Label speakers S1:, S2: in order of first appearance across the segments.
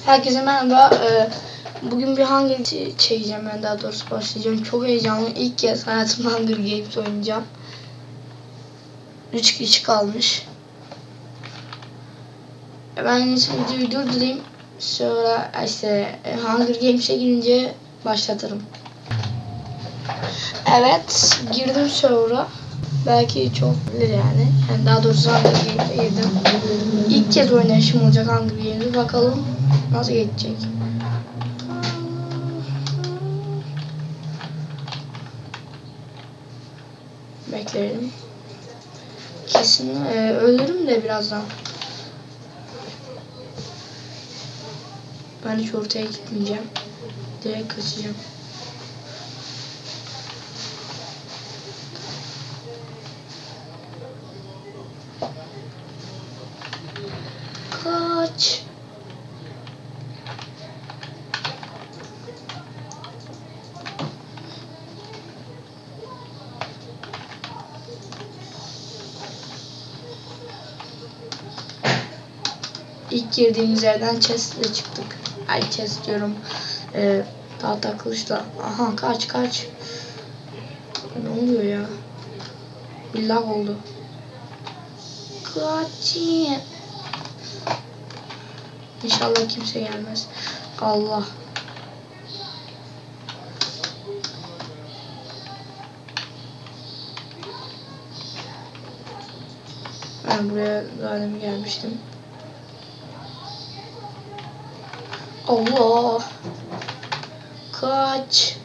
S1: Herkese merhaba. Bugün bir Hunger çekeceğim, ben daha doğrusu başlayacağım. Çok heyecanlı. İlk kez hayatımda Hunger Games oynayacağım. 3 kişi kalmış. Ben videoyu durdurayım. Sonra işte Hunger Games'e girince başlatırım. Evet, girdim server'a. Belki çok bilir yani. Daha doğrusu Hunger Games'e girdim. İlk kez oynayışım olacak Hunger Games'e. Bakalım nasıl geçecek. Bekleyelim. Kesin ölürüm de birazdan. Ben hiç ortaya gitmeyeceğim. Direkt kaçacağım. Kaç. İlk girdiğimiz yerden chestle çıktık. Ay, chest diyorum. Tahta kılıçla. Aha, kaç. Ne oluyor ya? Bir lag oldu. Kaçayım. İnşallah kimse gelmez. Allah. Ben buraya daha demin gelmiştim. Allah. Kaç.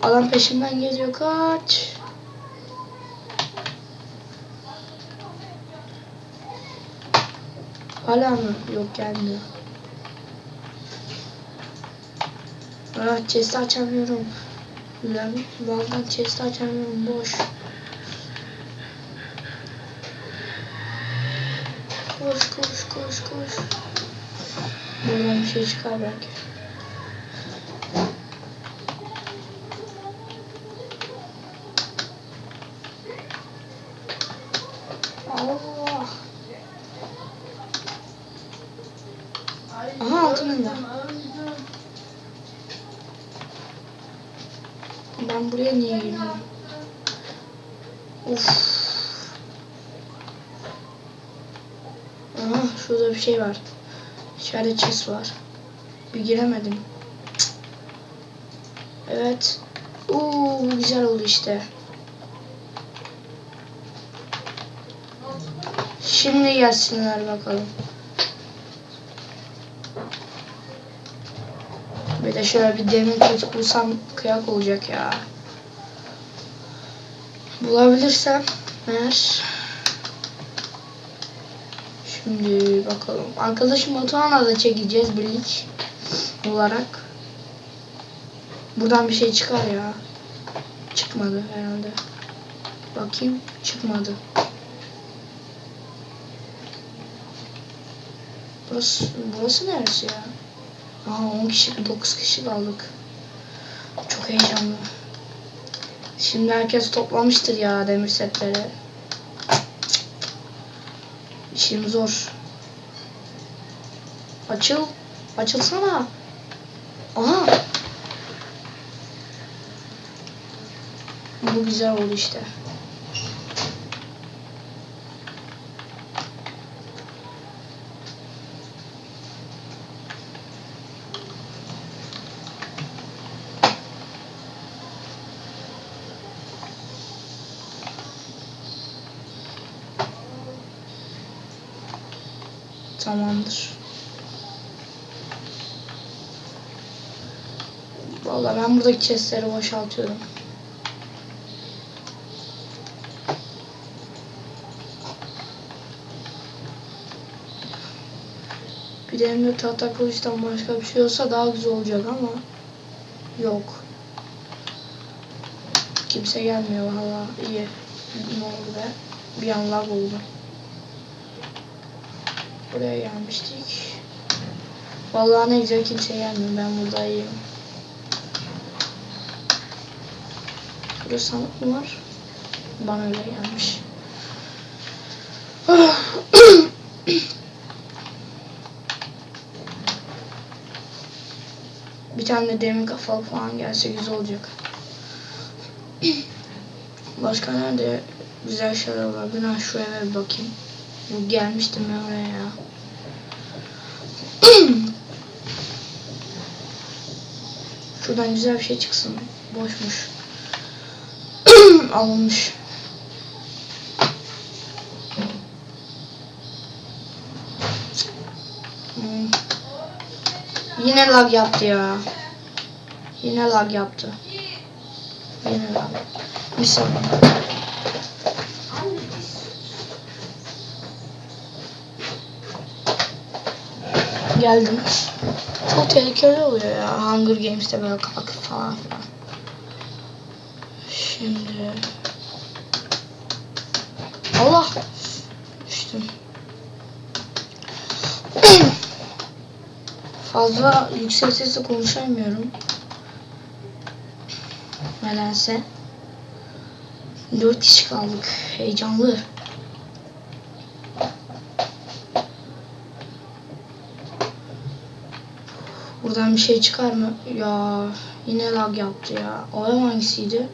S1: Adam peşimden geliyor, kaç. Hala mı? Yok, gelmiyor. Ah, chest'i açamıyorum. Vallahi chest'i açamıyorum, boş. Koş. Buradan bir şey çıkar belki. Allah. Aha, altında. Ben buraya niye girmiyorum? Uf. Aha, şurada bir şey var. İçeride chest var. Bir giremedim. Evet. Bu güzel oldu işte. Şimdi gelsinler bakalım. Bir de şöyle bir demir kılıç bulsam kıyak olacak ya. Bulabilirsem eğer. Şimdi bakalım. Arkadaşım Batuhan'la da çekeceğiz birlik olarak. Buradan bir şey çıkar ya. Çıkmadı herhalde. Bakayım, çıkmadı. Burası neresi ya? Aha, 10 kişi, 9 kişi kaldık. Çok heyecanlı. Şimdi herkes toplamıştır ya demir setleri. İşim zor. Açılsana. Aha. Bu güzel oldu işte. Tamamdır. Vallahi ben buradaki chestleri boşaltıyorum. Bir de emir tahta kılıçtan başka bir şey olsa daha güzel olacak ama yok. Kimse gelmiyor valla, iyi. Ne oldu be? Bir an lag oldu. Buraya gelmiştik. Vallahi ne güzel, kimse gelmiyor. Ben burada iyiyim. Burada sandık mı var? Bana öyle gelmiş. Bir tane de demir kafalı falan gelse güzel olacak. Başka nerede güzel şeyler var? Ben şuraya bir bakayım. Gelmiştim ben oraya ya. Şuradan güzel bir şey çıksın. Boşmuş. Alınmış. Yine lag yaptı ya. Yine lag yaptı. Yine lag. Bir saniye. Geldim. Çok tehlikeli oluyor ya. Hunger Games'te böyle kalk falan filan. Şimdi. Allah. Düştüm. Fazla yüksek sesle konuşamıyorum. Nedense. 4 kişi kaldık. Heyecanlı. Buradan bir şey çıkar mı? Ya yine lag yaptı ya. O ev hangisiydi?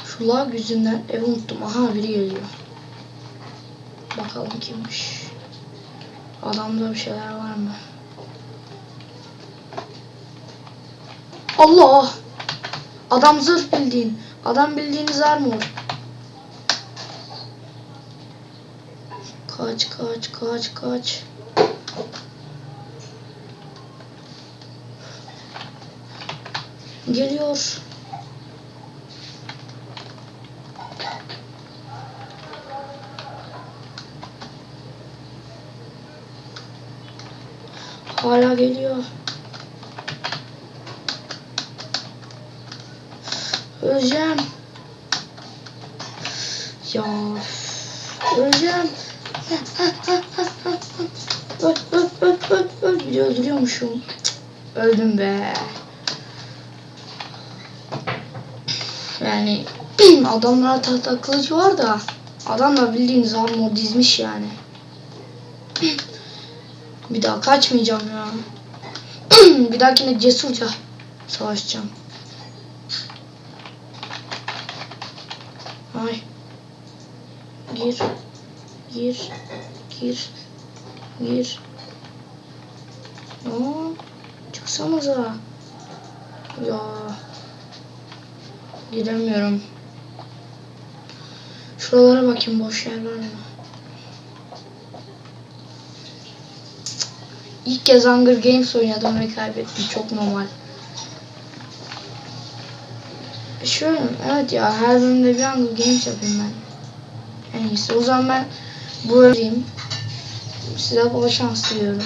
S1: Şu lag yüzünden evi unuttum. Aha biri geliyor. Bakalım kimmiş. Adamda bir şeyler var mı? Allah! Adam zırh bildiğin. Adam bildiğiniz armor. Kaç kaç kaç kaç. Geliyor. Hala geliyor. Öleceğim. Ya. Öleceğim. Öl. Bir de öldürüyormuşum. Öldüm be. Yani adamlara tahta kılıç var da adamlar bildiğiniz armor dizmiş yani. Bir daha kaçmayacağım ya. Bir dahakine cesurca savaşacağım. Ay. Gir. Gir. Gir. Gir. Aa, çıksanıza. Ya. Giremiyorum. Şuralara bakayım, boş yer var mı? İlk kez Hunger Games oynadım ve kaybettim. Çok normal. Şöyle, evet ya, her bölümde bir Hunger Games yapayım ben. En iyisi. O zaman ben bu bölümü size bol şans diliyorum.